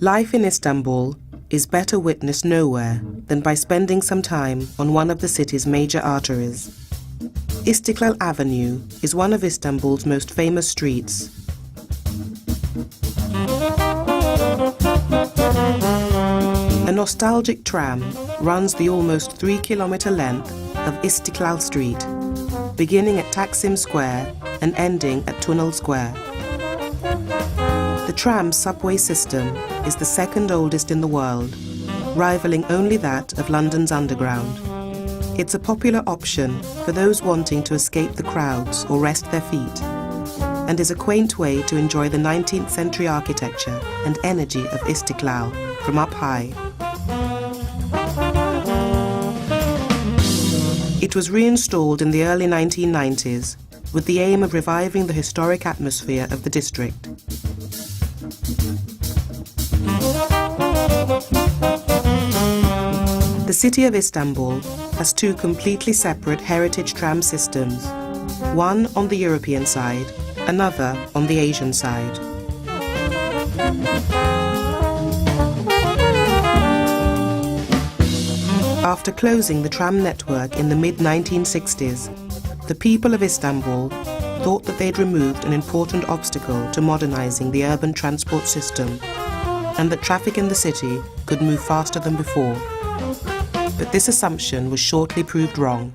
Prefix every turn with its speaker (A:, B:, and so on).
A: Life in Istanbul is better witnessed nowhere than by spending some time on one of the city's major arteries. Istiklal Avenue is one of Istanbul's most famous streets. A nostalgic tram runs the almost 3-kilometer length of Istiklal Street, beginning at Taksim Square and ending at Tunnel Square. The tram's subway system is the second oldest in the world, rivaling only that of London's Underground. It's a popular option for those wanting to escape the crowds or rest their feet, and is a quaint way to enjoy the 19th century architecture and energy of Istiklal from up high. It was reinstalled in the early 1990s with the aim of reviving the historic atmosphere of the district. The city of Istanbul has two completely separate heritage tram systems, one on the European side, another on the Asian side. After closing the tram network in the mid-1960s, the people of Istanbul thought that they'd removed an important obstacle to modernizing the urban transport system, and that traffic in the city could move faster than before. But this assumption was shortly proved wrong.